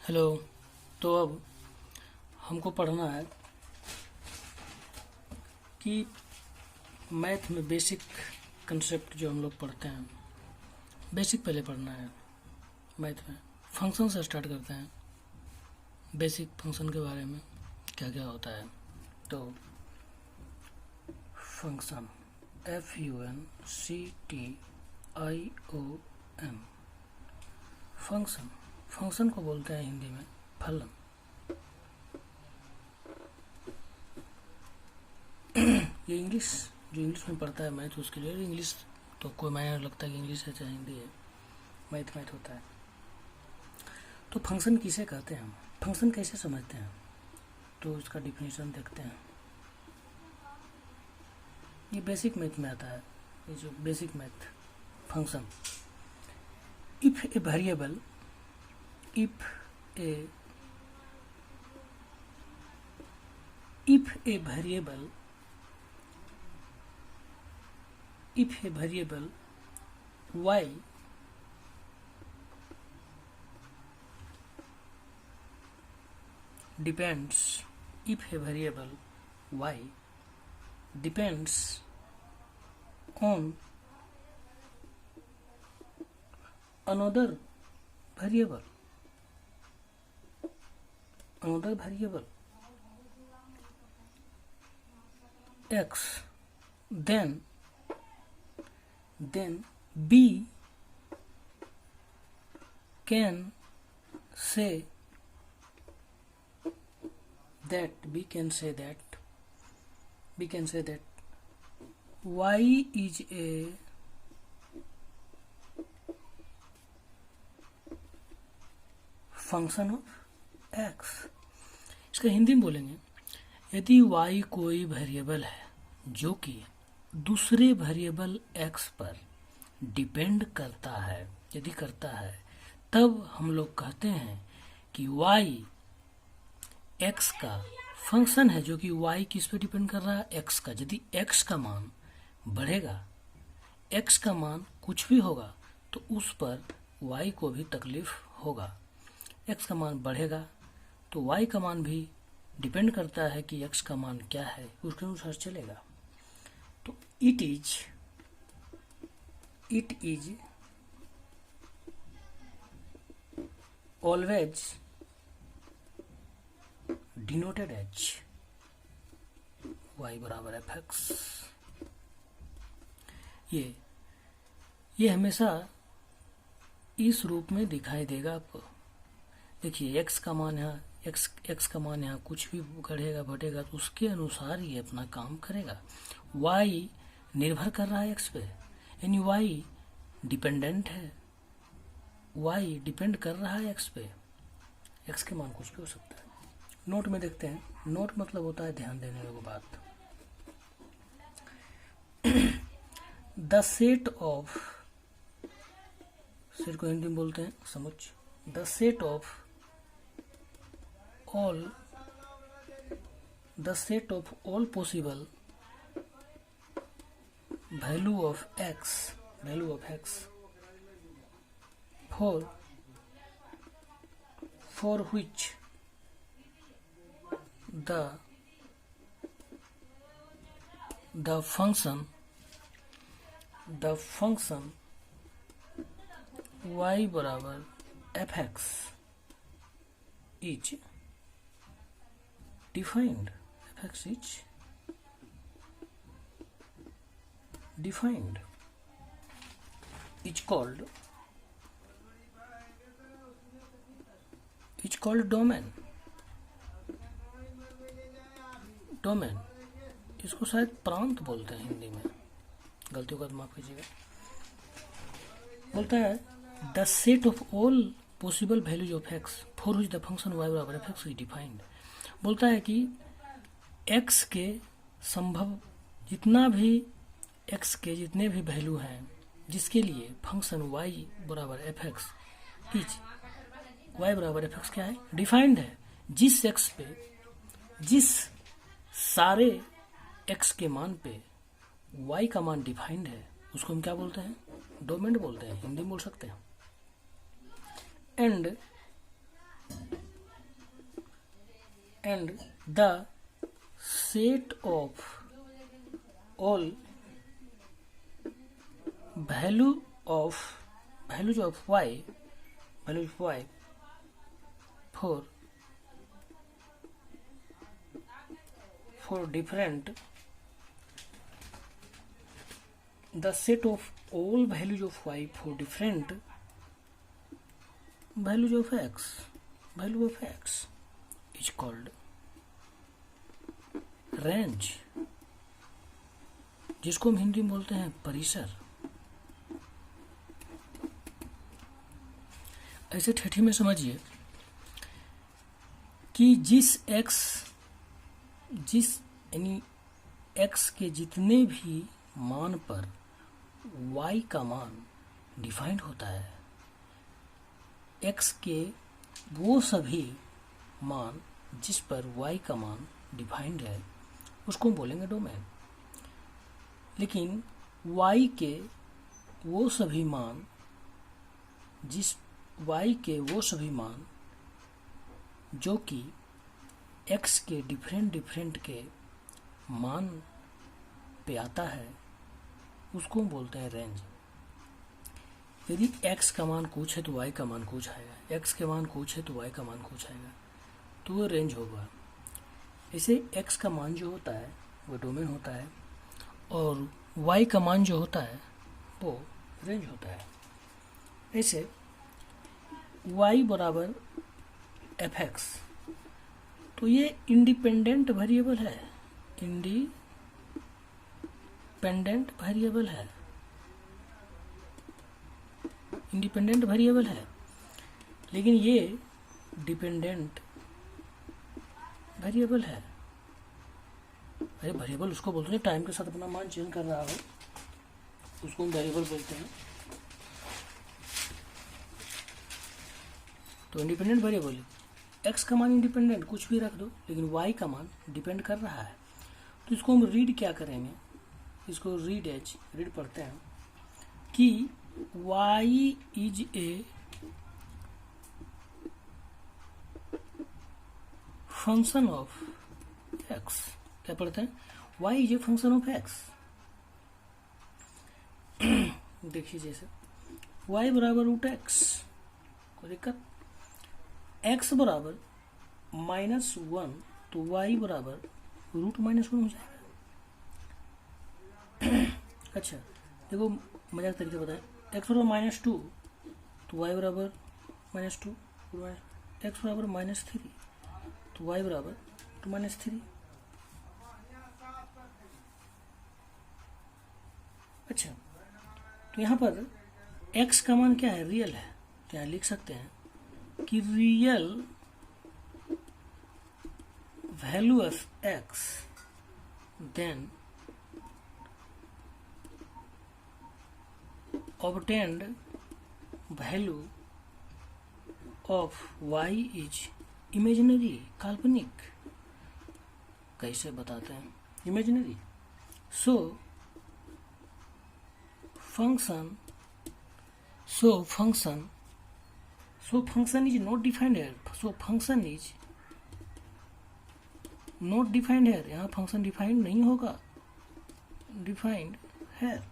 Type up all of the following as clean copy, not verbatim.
Hello. तो अब हमको पढ़ना है कि मैथ में बेसिक कंसेप्ट जो हम लोग पढ़ते हैं, बेसिक पहले पढ़ना है। मैथ में फंक्शन से स्टार्ट करते हैं, बेसिक फंक्शन के बारे में क्या क्या होता है। तो फंक्शन FUNCTION, फंक्शन फंक्शन को बोलते हैं हिंदी में फलन। ये इंग्लिश जो इंग्लिश में पढ़ता है मैथ, उसके लिए इंग्लिश तो कोई मायने लगता है कि इंग्लिश है चाहे हिंदी है, मैथ मैथ होता है। तो फंक्शन किसे कहते हैं, हम फंक्शन कैसे समझते हैं, तो इसका डिफिनेशन देखते हैं। ये बेसिक मैथ में आता है, ये जो basic math function. If a variable if a variable y depends on another variable x, then b can say that y is a function of x। इसका हिंदी में बोलेंगे, यदि y कोई वेरिएबल है जो कि दूसरे वेरिएबल x पर डिपेंड करता है, यदि करता है, तब हम लोग कहते हैं कि y x का फंक्शन है, जो कि y किस पे डिपेंड कर रहा है, x का। यदि x का मान बढ़ेगा, x का मान कुछ भी होगा, तो उस पर y को भी तकलीफ होगा। x का मान बढ़ेगा तो y का मान भी डिपेंड करता है कि x का मान क्या है, उसके अनुसार चलेगा। तो it is always denoted as y बराबर fx। ये हमेशा इस रूप में दिखाई देगा आपको। देखिए x का मान यहाँ x का मान यहाँ कुछ भी बढ़ेगा घटेगा तो उसके अनुसार ये अपना काम करेगा। y निर्भर कर रहा है x पे, यानी y डिपेंडेंट है, y डिपेंड कर रहा है x पे। x के मान कुछ भी हो सकता है। नोट में देखते हैं, नोट मतलब होता है ध्यान देने वाली बात। द सेट ऑफ, सेट को हिंदी में बोलते हैं समुच्चय। The set of all possible value of x for which the function y बराबर fx is defined is called domain। इसको शायद प्रांत बोलते हैं हिंदी में, गलतियों का माफ कीजिएगा। बोलता है the set of all possible values of x for which the function y बराबर fx इज डिफाइंड। बोलता है कि x के संभव जितने भी वैल्यू हैं जिसके लिए फंक्शन y बराबर fx क्या है, डिफाइंड है। जिस सारे x के मान पे y का मान डिफाइंड है उसको हम क्या बोलते हैं, डोमेन बोलते हैं, हिंदी में बोल सकते हैं। And and the set of all values of y for different the set of all values of y for different values of x is called range, जिसको हम हिंदी में बोलते हैं परिसर। ऐसे ठेठी में समझिए कि जिस यानी x के जितने भी मान पर y का मान डिफाइंड होता है, x के वो सभी मान जिस पर y का मान डिफाइंड है उसको हम बोलेंगे डोमेन। लेकिन y के वो सभी मान जो कि x के डिफरेंट के मान पे आता है उसको हम बोलते हैं रेंज। यदि x का मान कुछ है तो y का मान कुछ आएगा, x के मान कुछ है तो y का मान कुछ आएगा, तो वो रेंज होगा। इसे x का मान जो होता है वो डोमेन होता है और y का मान जो होता है वो रेंज होता है। ऐसे y बराबर fx, तो ये इंडिपेंडेंट वेरिएबल है, इंडिपेंडेंट वेरिएबल है, लेकिन ये डिपेंडेंट वेरिएबल है। अरे वेरिएबल उसको बोलते हैं टाइम के साथ अपना मान चेंज कर रहा हो, उसको हम वेरिएबल बोलते हैं। तो इंडिपेंडेंट वेरिएबल, x का मान इंडिपेंडेंट कुछ भी रख दो, लेकिन y का मान डिपेंड कर रहा है। तो इसको हम रीड क्या करेंगे, इसको रीड पढ़ते हैं कि y is a function of x। क्या पढ़ते हैं, y is a function of x। देखिए जैसे y बराबर रूट x, कोई दिक्कत, x बराबर -1 तो y बराबर रूट -1 हो जाएगा। अच्छा देखो मजाक तरीके बताएं, x बराबर -2 तो y बराबर -2, x बराबर -3 तो y बराबर -3। अच्छा तो यहाँ पर x का मान क्या है, रियल है, तो यहाँ लिख सकते हैं कि real value of x then obtained value of y is imaginary, काल्पनिक। कैसे बताते हैं, imaginary. So function is not defined here, so function is not defined here, यहाँ फंक्शन डिफाइंड नहीं होगा, डिफाइंड है,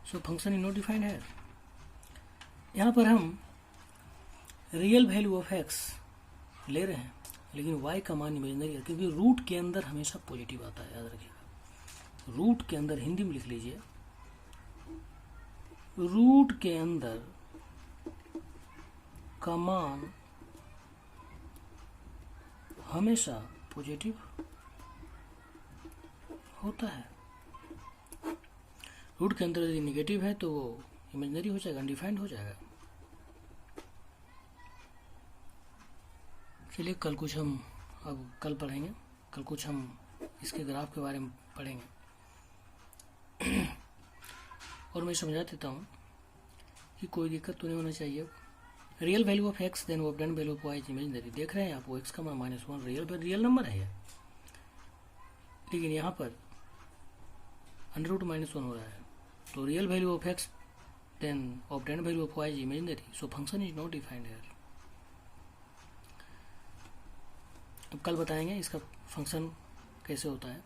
सो फंक्शन इज नॉट डिफाइंड है। यहाँ पर हम रियल वैल्यू ऑफ x ले रहे हैं, लेकिन y का मान इमेजिनरी है, क्योंकि रूट के अंदर हमेशा पॉजिटिव आता है, याद रखिएगा। रूट के अंदर, हिंदी में लिख लीजिए, रूट के अंदर का मान हमेशा पॉजिटिव होता है। रूट के अंदर यदि निगेटिव है तो वो इमेजिनरी हो जाएगा, अनडिफाइंड हो जाएगा। चलिए कल कुछ हम पढ़ेंगे, कल कुछ हम इसके ग्राफ के बारे में पढ़ेंगे। और मैं समझा देता हूँ कि कोई दिक्कत तो नहीं होना चाहिए। Real value of x then obtained value of y is imaginary. देख रहे हैं आप, वो x का मान -1 रियल नंबर है ये, लेकिन यहाँ पर √-1 हो रहा है। तो real value of x then obtained value of y is imaginary, so function is not defined here. अब कल बताएंगे इसका फंक्शन कैसे होता है।